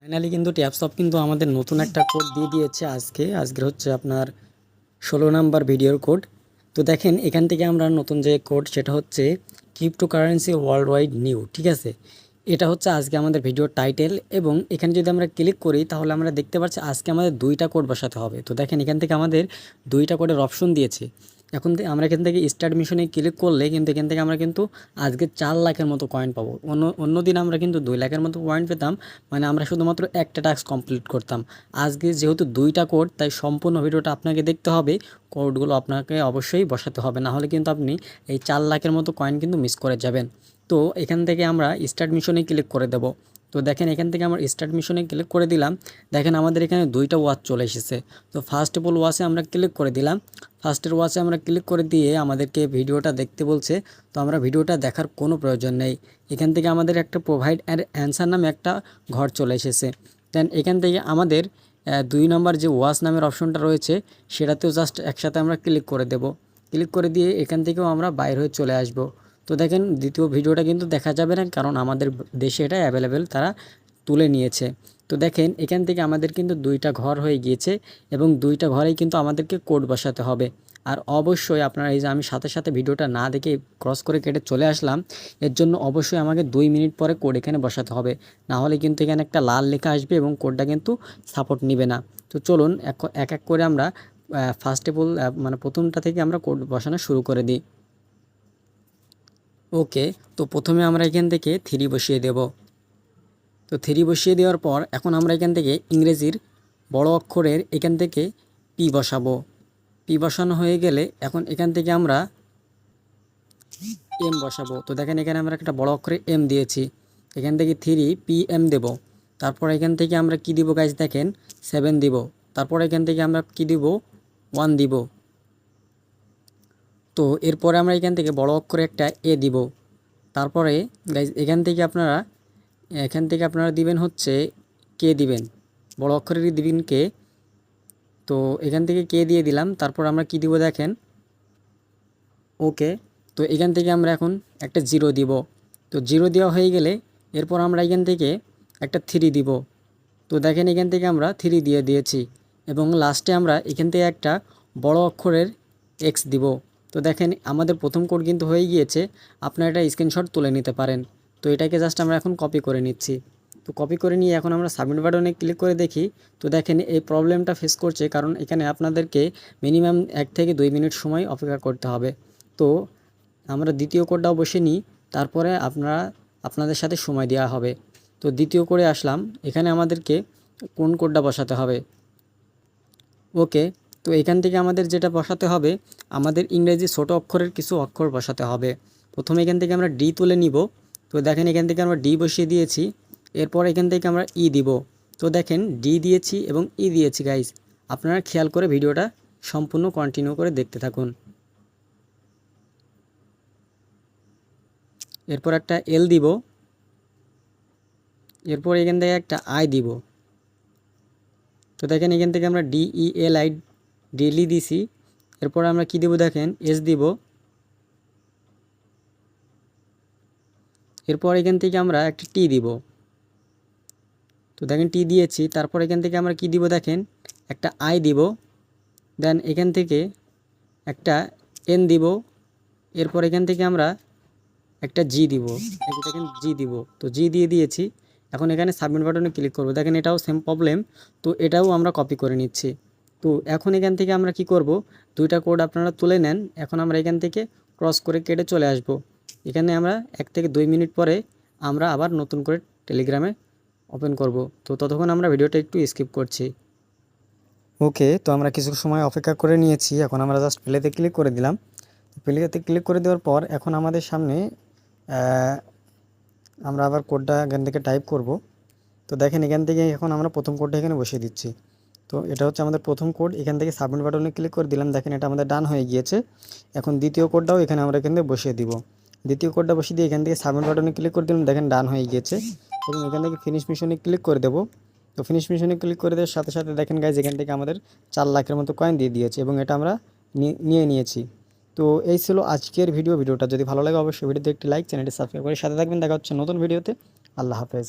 Finally কিন্তু ট্যাপসপ কিন্তু আমাদের নতুন একটা কোড দিয়ে দিয়েছে আজকের হচ্ছে আপনার 16 নাম্বার ভিডিওর কোড। তো দেখেন এখান থেকে আমরা নতুন যে কোড সেটা হচ্ছে ক্রিপ্টোকারেন্সি ওয়ার্ল্ড ওয়াইড নিউ, ঠিক আছে। এটা হচ্ছে আজকে আমাদের ভিডিওর টাইটেল এবং এখানে যদি আমরা ক্লিক করি তাহলে আমরা দেখতে পাচ্ছি আজকে আমাদের দুইটা কোড বসাতে হবে। তো দেখেন এখান থেকে আমাদের দুইটা কোডের অপশন দিয়েছে। আমরা এখান থেকে স্টার্ট মিশনে ক্লিক করলে কিন্তু এখান থেকে আমরা কিন্তু আজকে 4 লাখের মতো কয়েন পাবো। অন্য দিন আমরা কিন্তু 2 লাখের মতো কয়েন পেতাম, মানে আমরা শুধুমাত্র একটা টাস্ক কমপ্লিট করতাম। আজকে যেহেতু দুইটা কোড, তাই সম্পূর্ণ ভিডিওটা আপনাকে দেখতে হবে। কোডগুলো আপনাকে অবশ্যই বসাতে হবে, না হলে কিন্তু আপনি এই 4 লাখের মতো কয়েন কিন্তু মিস করে যাবেন। তো এখান থেকে আমরা স্টার্ট মিশনে ক্লিক করে দেব। তো দেখেন এখান থেকে আমরা স্টার্ট মিশনে ক্লিক করে দিলাম। দেখেন আমাদের এখানে দুইটা ওয়াচ চলে এসেছে। তো ফার্স্ট অফ অল ওয়াচে আমরা ক্লিক করে দিলাম। ফার্স্টের ওয়াচে আমরা ক্লিক করে দিয়ে আমাদেরকে ভিডিওটা দেখতে বলছে। তো আমরা ভিডিওটা দেখার কোনো প্রয়োজন নেই। এখান থেকে আমাদের একটা প্রোভাইড অ্যান্সার নামে একটা ঘর চলে এসেছে। দেন এখান থেকে আমাদের 2 নম্বর যে ওয়াচ নামের অপশনটা রয়েছে সেটাতেও জাস্ট একসাথে আমরা ক্লিক করে দেব। ক্লিক করে দিয়ে এখান থেকেও আমরা বাইর হয়ে চলে আসব। তো দেখেন দ্বিতীয় ভিডিওটা কিন্তু দেখা যাবে না, কারণ আমাদের দেশে এটা অ্যাভেলেবেল তারা তুলে নিয়েছে। তো দেখেন এখান থেকে আমাদের কিন্তু দুইটা ঘর হয়ে গিয়েছে এবং দুইটা ঘরেই কিন্তু আমাদেরকে কোড বসাতে হবে। আর অবশ্যই আপনারা এই যে আমি সাথে সাথে ভিডিওটা না দেখে ক্রস করে কেটে চলে আসলাম, এর জন্য অবশ্যই আমাকে 2 মিনিট পরে কোড এখানে বসাতে হবে, না হলে কিন্তু এখানে একটা লাল লেখা আসবে এবং কোডটা কিন্তু সাপোর্ট নেবে না। তো চলুন এক এক করে আমরা ফার্স্ট অফ অল মানে প্রথমটা থেকে আমরা কোড বসানো শুরু করে দিই। ওকে, তো প্রথমে আমরা এখান থেকে 3 বসিয়ে দেব। তো 3 বসিয়ে দেওয়ার পর এখন আমরা এখান থেকে ইংরেজির বড় অক্ষরের এখান থেকে পি বসাবো। পি বসানো হয়ে গেলে এখন এখান থেকে আমরা এম বসাবো। তো দেখেন এখানে আমরা একটা বড় অক্ষরে এম দিয়েছি, এখান থেকে 3 PM দেব। তারপর এখান থেকে আমরা কি দিব গাইজ, দেখেন 7 দিব। তারপর এখান থেকে আমরা কি দিব, 1 দিব। তো এরপরে আমরা এখান থেকে বড় অক্ষরে একটা এ দিব। তারপরে গাইজ এখান থেকে আপনারা দিবেন হচ্ছে কে দিবেন, বড় অক্ষরেরই দিবেন কে। তো এখান থেকে কে দিয়ে দিলাম। তারপর আমরা কি দিব দেখেন, ওকে। তো এখান থেকে আমরা এখন একটা 0 দিব। তো 0 দেওয়া হয়ে গেলে এরপর আমরা এখান থেকে একটা 3 দিব। তো দেখেন এখান থেকে আমরা 3 দিয়ে দিয়েছি এবং লাস্টে আমরা এখান থেকে একটা বড় অক্ষরের এক্স দিব। তো দেখেন আমাদের প্রথম কোড কিন্তু হয়ে গিয়েছে। আপনারা এটা স্ক্রিনশট তুলে নিতে পারেন। তো এটাকে জাস্ট আমরা এখন কপি করে নিচ্ছি। তো কপি করে নিয়ে এখন আমরা সাবমিট বাটনে ক্লিক করে দেখি। তো দেখেন এই প্রবলেমটা ফেস করছে, কারণ এখানে আপনাদেরকে মিনিমাম 1 থেকে 2 মিনিট সময় অপেক্ষা করতে হবে। তো আমরা দ্বিতীয় কোডটাও বসে নিই, তারপরে আপনাদের সাথে সময় দেওয়া হবে। তো দ্বিতীয় কোডে আসলাম, এখানে আমাদেরকে কোন কোডটা বসাতে হবে। ওকে, তো এখান থেকে আমাদের যেটা বসাতে হবে, আমাদের ইংরেজি ছোট অক্ষরের কিছু অক্ষর বসাতে হবে। প্রথমে এখান থেকে আমরা ডি তুলে নিব। তো দেখেন এখান থেকে আমরা ডি বসিয়ে দিয়েছি। এরপর এখান থেকে আমরা ই দিব। তো দেখেন ডি দিয়েছি এবং ই দিয়েছি গাইজ। আপনারা খেয়াল করে ভিডিওটা সম্পূর্ণ কন্টিনিউ করে দেখতে থাকুন। এরপর একটা এল দিব। এরপর এখান থেকে একটা আই দিব। তো দেখেন এখান থেকে আমরা DELI ডেলি দিছি। এরপর আমরা কি দেব দেখেন, এস দিব। এরপর এখান থেকে আমরা একটা টি দিব। তো দেখেন টি দিয়েছি। তারপর এখান থেকে আমরা কি দিব দেখেন, একটা আই দিব। দেন এখান থেকে একটা এন দিব। এরপর এখান থেকে আমরা একটা জি দিব। দেখেন জি দিব। তো জি দিয়ে দিয়েছি। এখন এখানে সাবমিট বাটনে ক্লিক করব। দেখেন এটাও সেম প্রবলেম। তো এটাও আমরা কপি করে নিচ্ছি। তো এখন এখান থেকে আমরা কি করব, দুইটা কোড আপনারা তুলে নেন। এখন আমরা এখান থেকে ক্রস করে কেটে চলে আসব। এখানে আমরা 1 থেকে 2 মিনিট পরে আমরা আবার নতুন করে টেলিগ্রামে ওপেন করব। তো ততক্ষণ আমরা ভিডিওটা একটু স্কিপ করছি। ওকে, তো আমরা কিছু সময় অপেক্ষা করে নিয়েছি। এখন আমরা জাস্ট প্লেতে ক্লিক করে দিলাম। প্লেতে ক্লিক করে দেওয়ার পর এখন আমাদের সামনে আমরা আবার কোডটা এখান থেকে টাইপ করব। তো দেখেন এখান থেকে এখন আমরা প্রথম কোডটা এখানে বসিয়ে দিচ্ছি। তো এটা হচ্ছে আমাদের প্রথম কোড। এখান থেকে সাবমিট বাটনে ক্লিক করে দিলাম। দেখেন এটা আমাদের ডান হয়ে গিয়েছে। এখন দ্বিতীয় কোডটাও আমরা এখান থেকে বসিয়ে দিব। দ্বিতীয় কোডটা বসিয়ে দিয়ে এখান থেকে সাবমিট বাটনে ক্লিক করে দিলাম। দেখেন ডান হয়ে গিয়েছে এবং এখান থেকে ফিনিশ মিশনে ক্লিক করে দেবো। তো ফিনিশ মিশনে ক্লিক করে দেওয়ার সাথে সাথে দেখেন গাইজ এখান থেকে আমাদের 4 লাখের মতো কয়েন দিয়ে দিয়েছে এবং এটা আমরা নিয়ে নিয়েছি। তো এই ছিল আজকের ভিডিওটা যদি ভালো লাগে অবশ্যই ভিডিওতে একটি লাইক, চ্যানেলটি সাবস্ক্রাইব করে সাথে থাকবেন। দেখা হচ্ছে নতুন ভিডিওতে। আল্লাহ হাফেজ।